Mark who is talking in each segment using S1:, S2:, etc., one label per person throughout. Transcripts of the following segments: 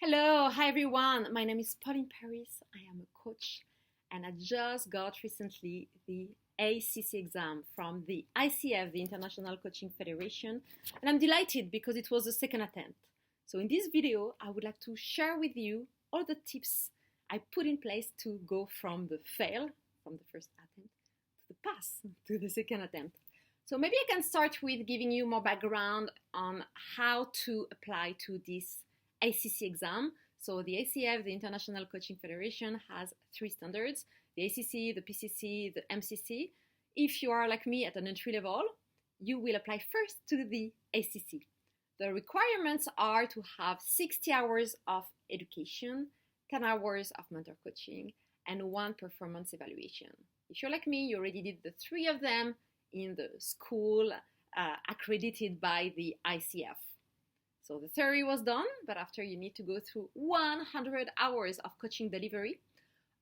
S1: Hello, hi everyone. My name is Pauline Paris. I am a coach and I just got recently the ACC exam from the ICF, the International Coaching Federation, and I'm delighted because it was the second attempt. So in this video, I would like to share with you all the tips I put in place to go from the fail, from the first attempt, to the pass, to the second attempt. So maybe I can start with giving you more background on how to apply to this ACC exam. So the ACF, the International Coaching Federation, has three standards: the ACC, the PCC, the MCC. If you are like me at an entry level, you will apply first to the ACC. The requirements are to have 60 hours of education, 10 hours of mentor coaching, and one performance evaluation. If you're like me, you already did the three of them in the school accredited by the ICF. So the theory was done, but after you need to go through 100 hours of coaching delivery.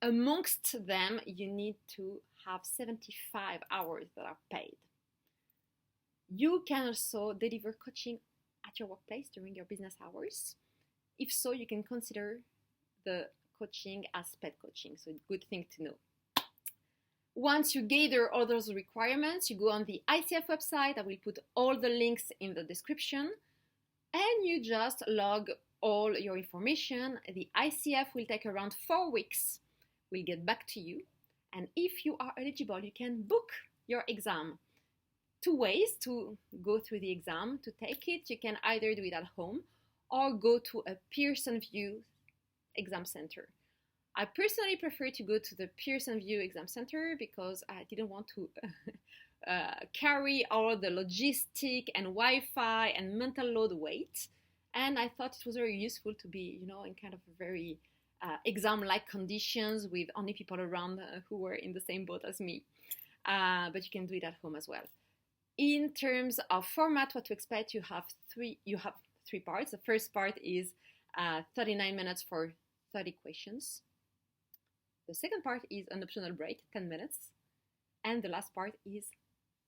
S1: Amongst them, you need to have 75 hours that are paid. You can also deliver coaching at your workplace during your business hours. If so, you can consider the coaching as paid coaching, so it's a good thing to know. Once you gather all those requirements, you go on the ICF website. I will put all the links in the description. And you just log all your information. The ICF will take around 4 weeks. We'll get back to you. And if you are eligible, you can book your exam. 2 ways to go through the exam. To take it, you can either do it at home or go to a Pearson VUE exam center. I personally prefer to go to the Pearson VUE exam center because I didn't want to carry all the logistic and Wi-Fi and mental load weight, and I thought it was very useful to be, in kind of very exam-like conditions with only people around who were in the same boat as me. But you can do it at home as well. In terms of format, what to expect, you have three parts. The first part is 39 minutes for 30 questions. The second part is an optional break, 10 minutes. And the last part is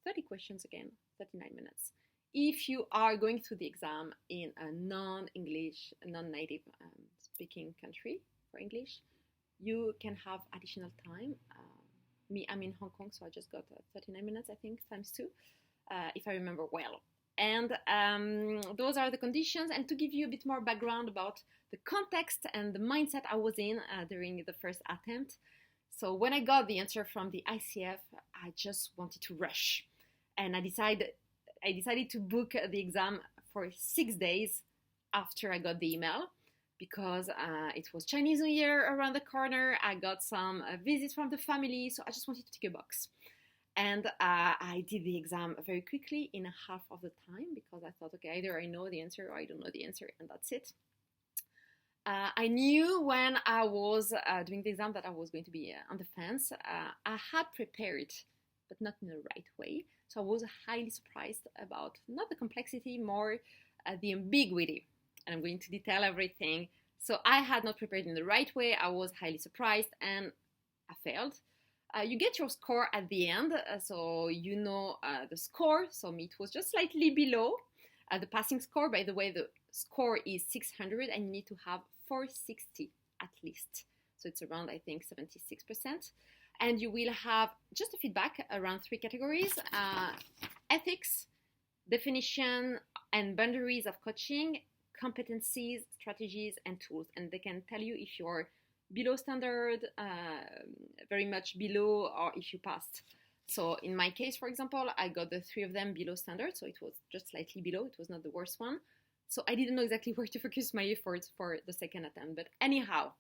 S1: 30 questions again, 39 minutes. If you are going through the exam in a non-English, non-native speaking country for English, you can have additional time. I'm in Hong Kong, so I just got 39 minutes, I think, times 2, if I remember well. And those are the conditions. And to give you a bit more background about the context and the mindset I was in during the first attempt. So when I got the answer from the ICF, I just wanted to rush. And I decided to book the exam for 6 days after I got the email, because it was Chinese New Year around the corner. I got some visits from the family, so I just wanted to tick a box. And I did the exam very quickly in half of the time, because I thought, okay, either I know the answer or I don't know the answer, and that's it. I knew when I was doing the exam that I was going to be on the fence. I had prepared, but not in the right way. So I was highly surprised about not the complexity, more the ambiguity. And I'm going to detail everything. So I had not prepared in the right way. I was highly surprised and I failed. You get your score at the end, so you know the score. So it was just slightly below the passing score. By the way, the score is 600 and you need to have 460 at least. So it's around, I think, 76%. And you will have just a feedback around 3 categories: ethics, definition and boundaries of coaching, competencies, strategies, and tools. And they can tell you if you're below standard, very much below, or if you passed. So in my case, for example, I got the 3 of them below standard, so it was just slightly below. It was not the worst one. So I didn't know exactly where to focus my efforts for the second attempt. But anyhow,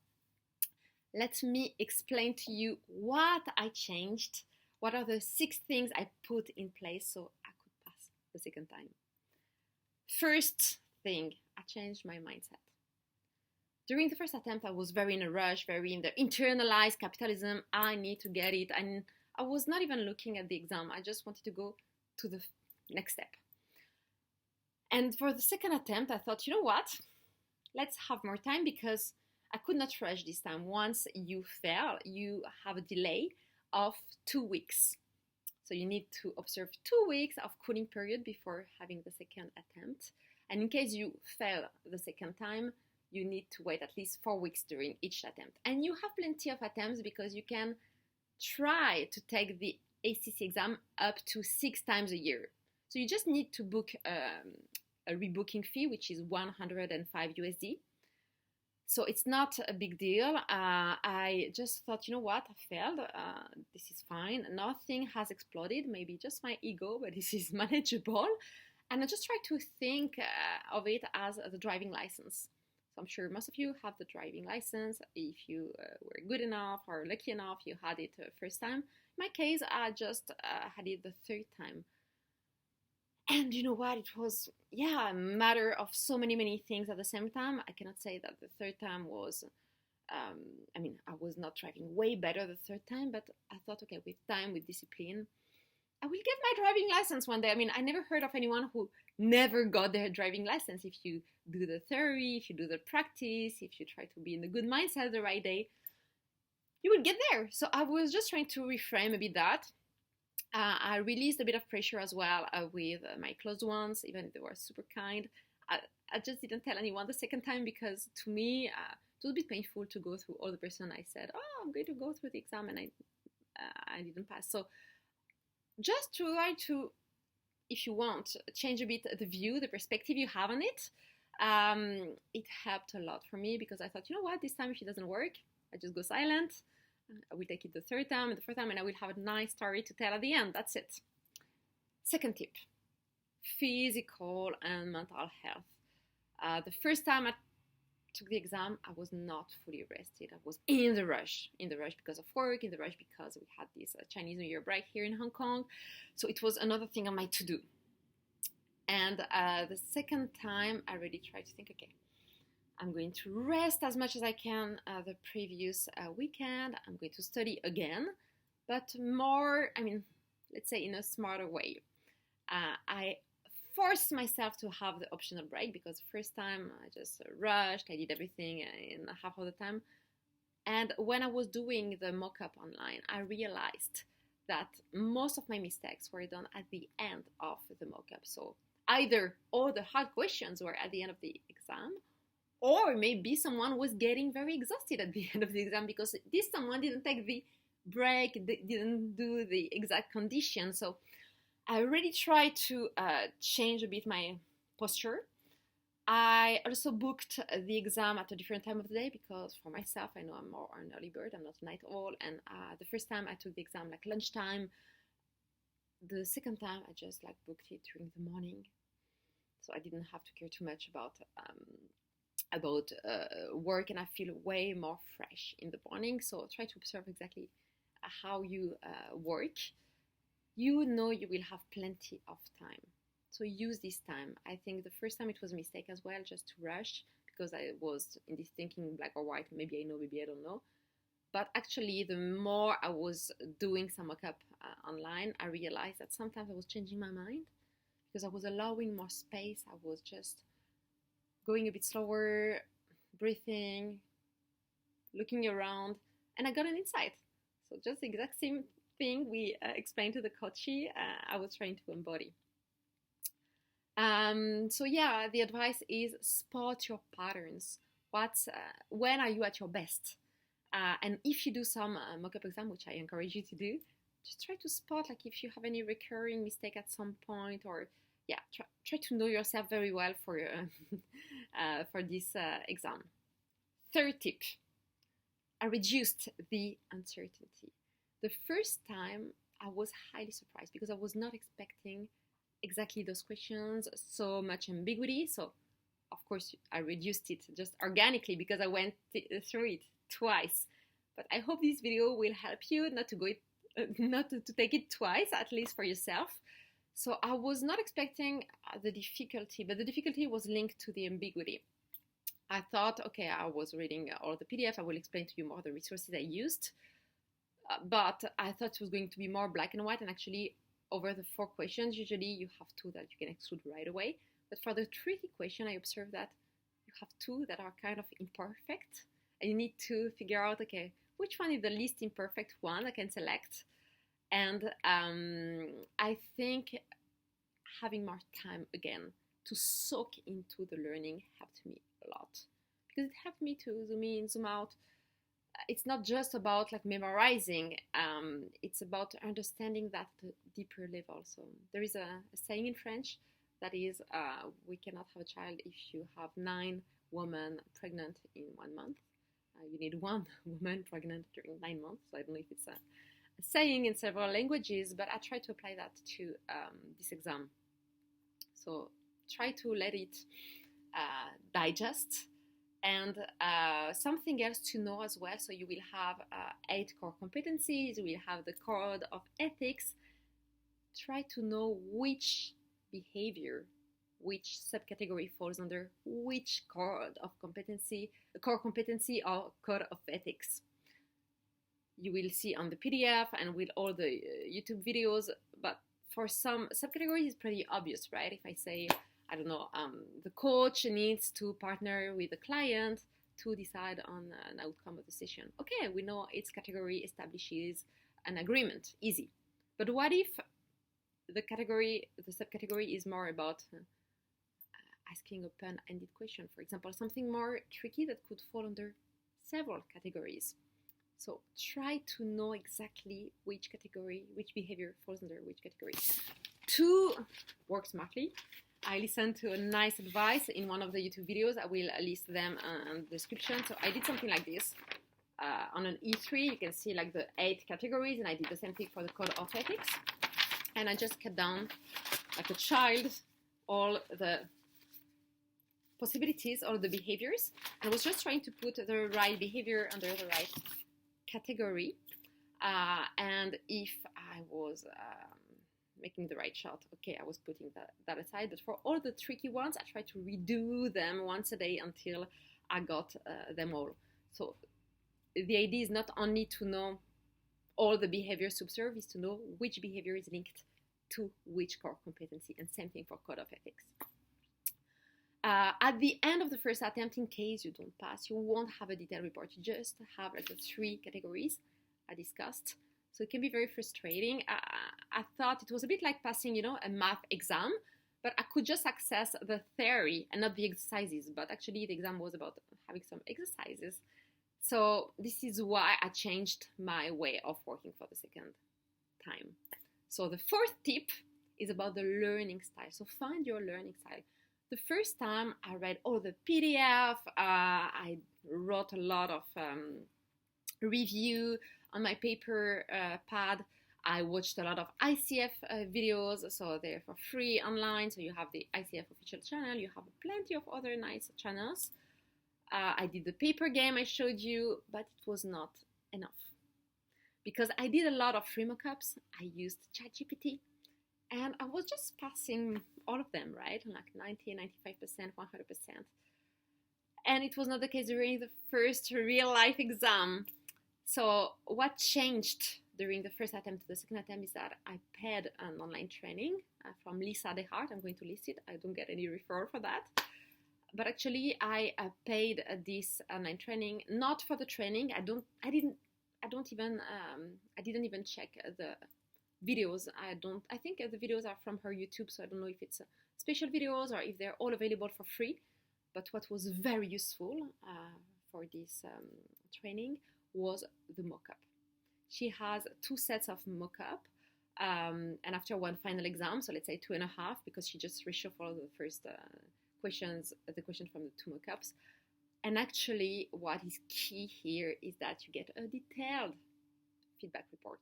S1: let me explain to you what I changed. What are the 6 things I put in place so I could pass the second time? First thing, I changed my mindset. During the first attempt, I was very in a rush, very in the internalized capitalism. I need to get it. And I was not even looking at the exam. I just wanted to go to the next step. And for the second attempt, I thought, you know what? Let's have more time, because I could not rush this time. Once you fail, you have a delay of 2 weeks. So you need to observe 2 weeks of cooling period before having the second attempt. And in case you fail the second time, you need to wait at least 4 weeks during each attempt. And you have plenty of attempts because you can try to take the ACC exam up to 6 times a year. So you just need to book a rebooking fee, which is 105 USD. So it's not a big deal. I just thought, you know what, I failed. This is fine. Nothing has exploded. Maybe just my ego, but this is manageable. And I just try to think of it as the driving license. So I'm sure most of you have the driving license. If you were good enough or lucky enough, you had it first time. In my case, I just had it the third time. And you know what? It was, a matter of so many things at the same time. I cannot say that the third time was, I was not driving way better the third time, but I thought, okay, with time, with discipline, I will get my driving license one day. I never heard of anyone who never got their driving license. If you do the theory, if you do the practice, if you try to be in a good mindset the right day, you will get there. So I was just trying to reframe a bit that. I released a bit of pressure as well with my close ones, even if they were super kind. I just didn't tell anyone the second time because to me, it was a bit painful to go through all the person I said, oh, I'm going to go through the exam, and I didn't pass. So just try to, if you want, change a bit the view, the perspective you have on it. It helped a lot for me because I thought, you know what, this time if it doesn't work, I just go silent. I will take it the third time and the fourth time, and I will have a nice story to tell at the end. That's it. Second tip, physical and mental health. The first time I took the exam, I was not fully rested. I was in the rush because of work, in the rush because we had this Chinese New Year break here in Hong Kong. So it was another thing on my to-do. And the second time, I really tried to think, okay, I'm going to rest as much as I can the previous weekend. I'm going to study again, but more, let's say in a smarter way. I forced myself to have the optional break because the first time I just rushed. I did everything in half of the time. And when I was doing the mock-up online, I realized that most of my mistakes were done at the end of the mock-up. So either all the hard questions were at the end of the exam, or maybe someone was getting very exhausted at the end of the exam because this someone didn't take the break, didn't do the exact conditions. So I really tried to change a bit my posture. I also booked the exam at a different time of the day because for myself, I know I'm more an early bird, I'm not a night owl. And the first time I took the exam like lunchtime. The second time I just booked it during the morning. So I didn't have to care too much about work, and I feel way more fresh in the morning. So try to observe exactly how you work. You know you will have plenty of time, so use this time. I think the first time it was a mistake as well, just to rush because I was in this thinking black or white, maybe I know, maybe I don't know. But actually the more I was doing some mock-up online, I realized that sometimes I was changing my mind because I was allowing more space. I was just going a bit slower, breathing, looking around, and I got an insight. So just the exact same thing we explained to the coachee, I was trying to embody. The advice is spot your patterns. When are you at your best? And if you do some mock-up exam, which I encourage you to do, just try to spot if you have any recurring mistake at some point, or try to know yourself very well for this exam. Third tip, I reduced the uncertainty. The first time I was highly surprised because I was not expecting exactly those questions, so much ambiguity. So of course I reduced it just organically because I went through it twice. But I hope this video will help you not to take it twice, at least for yourself. So I was not expecting the difficulty, but the difficulty was linked to the ambiguity. I thought, okay, I was reading all the PDF. I will explain to you more the resources I used. But I thought it was going to be more black and white. And actually, over the 4 questions, usually you have 2 that you can exclude right away. But for the tricky question, I observed that you have 2 that are kind of imperfect. And you need to figure out, okay, which one is the least imperfect one I can select. And I think having more time again to soak into the learning helped me a lot. because it helped me to zoom in, zoom out. It's not just about like memorizing, it's about understanding that deeper level. So there is a saying in French that is, we cannot have a child if you have 9 women pregnant in 1 month. You need 1 woman pregnant during 9 months. So I don't know if it's a saying in several languages, but I try to apply that to this exam. So try to let it digest. And something else to know as well. So you will have 8 core competencies. You will have the code of ethics. Try to know which behavior, which subcategory falls under which code of competency, core competency or code of ethics. You will see on the PDF and with all the YouTube videos, but for some subcategories it's pretty obvious, right? If I say, I don't know, the coach needs to partner with the client to decide on an outcome of the session. Okay, we know its category establishes an agreement, easy. But what if the subcategory is more about asking a pun-ended question, for example, something more tricky that could fall under several categories. So try to know exactly which category, which behavior falls under which category. To work smartly, I listened to a nice advice in one of the YouTube videos. I will list them in the description. So I did something like this. On an E3, you can see like the 8 categories, and I did the same thing for the code of ethics. And I just cut down, like a child, all the possibilities or the behaviors. I was just trying to put the right behavior under the right category. And if I was making the right shot, okay, I was putting that aside. But for all the tricky ones, I tried to redo them once a day until I got them all. So the idea is not only to know all the behaviors to observe, is to know which behavior is linked to which core competency, and same thing for code of ethics. At the end of the first attempt, in case you don't pass, you won't have a detailed report. You just have like the 3 categories I discussed. So it can be very frustrating. I thought it was a bit like passing, a math exam, but I could just access the theory and not the exercises. But actually, the exam was about having some exercises. So this is why I changed my way of working for the second time. So the 4th tip is about the learning style. So find your learning style. The first time I read all the PDF, I wrote a lot of review on my paper pad. I watched a lot of ICF videos, so they're for free online. So you have the ICF official channel, you have plenty of other nice channels. I did the paper game I showed you, but it was not enough. Because I did a lot of free mockups, I used ChatGPT, and I was just passing all of them, right? Like 90, 95%, 100%. And it was not the case during the first real life exam. So what changed during the first attempt to the second attempt is that I paid an online training from Lisa DeHart. I'm going to list it. I don't get any referral for that. But actually, I paid this online training, not for the training. I didn't even check the videos. I think the videos are from her YouTube, so I don't know if it's special videos or if they're all available for free. But what was very useful for this training was the mockup. She has 2 sets of mockup, and after one final exam, so let's say 2.5, because she just reshuffled the first questions, the question from the 2 mockups. And actually, what is key here is that you get a detailed feedback report.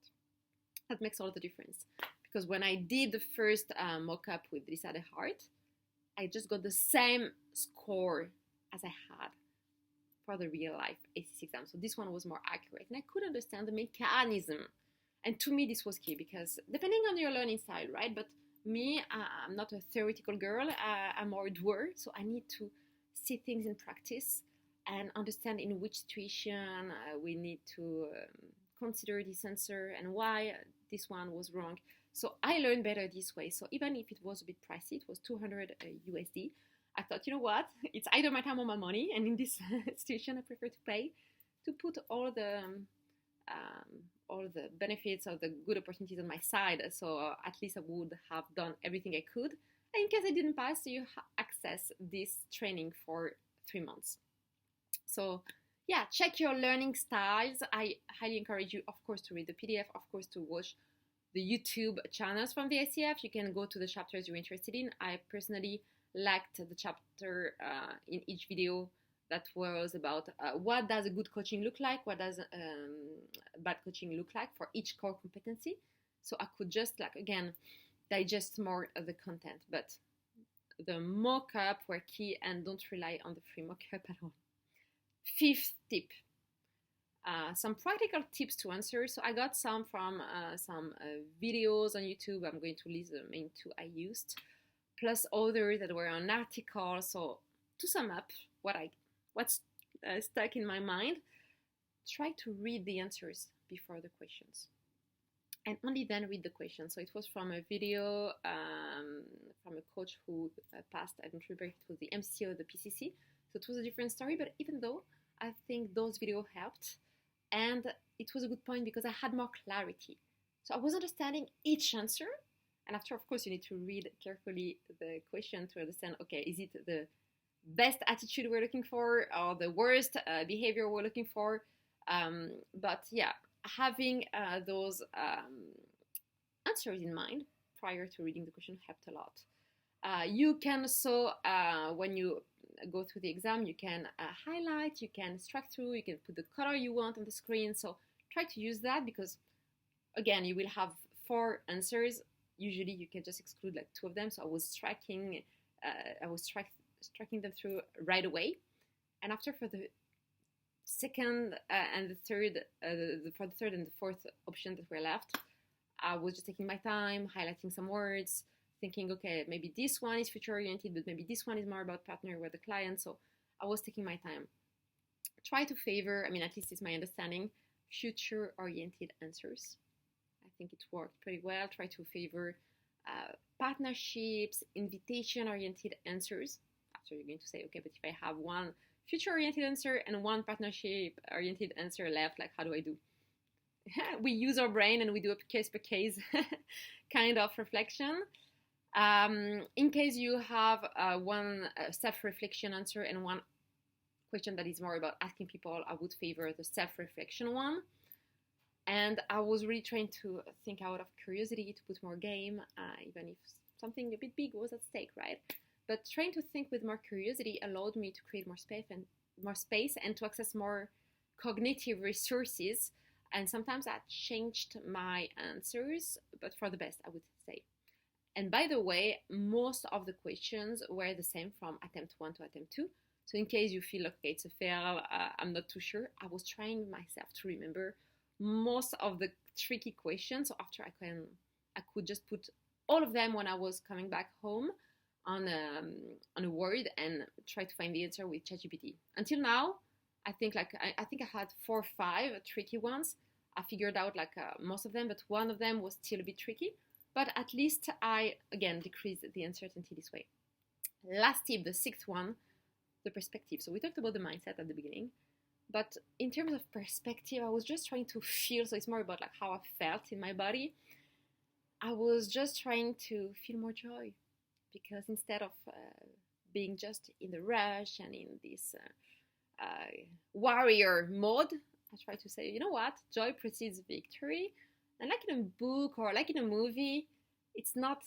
S1: That makes all the difference. Because when I did the first mockup with Lisa DeHart, I just got the same score as I had for the real life ACC exam. So this one was more accurate. And I could understand the mechanism. And to me, this was key because depending on your learning style, right? But me, I'm not a theoretical girl. I'm more a doer. So I need to see things in practice and understand in which situation we need to consider this answer and why this one was wrong. So I learned better this way. So even if it was a bit pricey, it was 200 USD. I thought, you know what? It's either my time or my money. And in this situation, I prefer to pay to put all the benefits or the good opportunities on my side. So at least I would have done everything I could. And in case I didn't pass, you access this training for 3 months. So yeah, check your learning styles. I highly encourage you, of course, to read the PDF, of course, to watch the YouTube channels from the ICF. You can go to the chapters you're interested in. I personally liked the chapter in each video that was about what does a good coaching look like, what does bad coaching look like for each core competency. So I could just again digest more of the content. But the mock-up were key, and don't rely on the free mock-up at all. Fifth tip, some practical tips to answer. So I got some from some videos on YouTube. I'm going to list the main two I used, plus others that were on articles. So to sum up, what's stuck in my mind, try to read the answers before the questions, and only then read the questions. So it was from a video from a coach who passed, I don't remember if it was the MCO or the PCC. So it was a different story, but even though, I think those videos helped. And it was a good point because I had more clarity. So I was understanding each answer. And after, of course, you need to read carefully the question to understand, okay, is it the best attitude we're looking for or the worst behavior we're looking for? But yeah, having those answers in mind prior to reading the question helped a lot. You can also, when you go through the exam, you can highlight, you can strike through, you can put the color you want on the screen. So try to use that because, again, you will have 4 answers. Usually you can just exclude like 2 of them. So I was striking them through right away. And after, for the second and the third, for the third and the fourth option that were left, I was just taking my time, highlighting some words, thinking, okay, maybe this one is future-oriented, but maybe this one is more about partner with the client. So I was taking my time. Try to favor, at least it's my understanding, future-oriented answers. I think it worked pretty well. Try to favor partnerships, invitation-oriented answers. After you're going to say, okay, but if I have one future-oriented answer and one partnership-oriented answer left, like, how do I do? We use our brain and we do a case-per-case kind of reflection. In case you have one self-reflection answer and one question that is more about asking people, I would favor the self-reflection one. And I was really trying to think out of curiosity to put more game, even if something a bit big was at stake, right? But trying to think with more curiosity allowed me to create more space and to access more cognitive resources. And sometimes that changed my answers, but for the best, I would say. And by the way, most of the questions were the same from attempt 1 to attempt 2. So in case you feel, okay, it's a fail, I'm not too sure, I was trying myself to remember most of the tricky questions. So after I could just put all of them when I was coming back home on a Word and try to find the answer with ChatGPT. Until now, I think I had 4 or 5 tricky ones. I figured out most of them, but one of them was still a bit tricky. But at least I, again, decreased the uncertainty this way. Last tip, the 6th one, the perspective. So we talked about the mindset at the beginning. But in terms of perspective, I was just trying to feel, so it's more about how I felt in my body. I was just trying to feel more joy. Because instead of being just in the rush and in this warrior mode, I try to say, you know what, joy precedes victory. And like in a book or like in a movie, it's not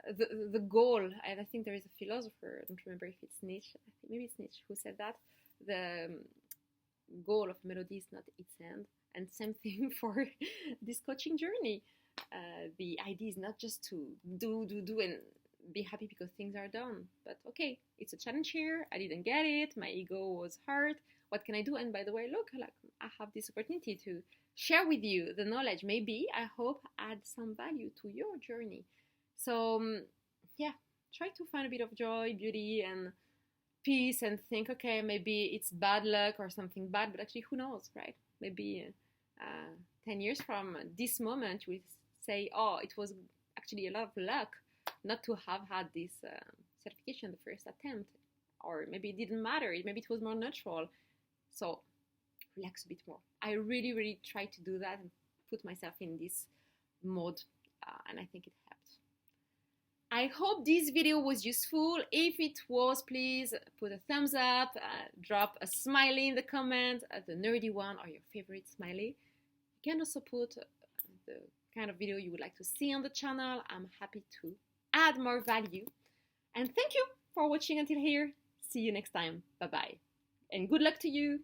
S1: the goal. And I think there is a philosopher, I don't remember if it's Nietzsche, I think maybe it's Nietzsche who said that. The goal of melody is not its end. And same thing for this coaching journey. The idea is not just to do and be happy because things are done. But okay, it's a challenge here. I didn't get it. My ego was hurt. What can I do? And by the way, look, I have this opportunity to share with you the knowledge. Maybe, I hope, add some value to your journey. So yeah, try to find a bit of joy, beauty, and peace, and think, okay, maybe it's bad luck or something bad, but actually, who knows, right? Maybe 10 years from this moment, we say, oh, it was actually a lot of luck not to have had this certification the first attempt, or maybe it didn't matter, maybe it was more natural. So relax a bit more. I really, really try to do that and put myself in this mode, and I think it helped. I hope this video was useful. If it was, please put a thumbs up, drop a smiley in the comment, the nerdy one or your favorite smiley. You can also put the kind of video you would like to see on the channel. I'm happy to add more value. And thank you for watching until here. See you next time. Bye-bye. And good luck to you.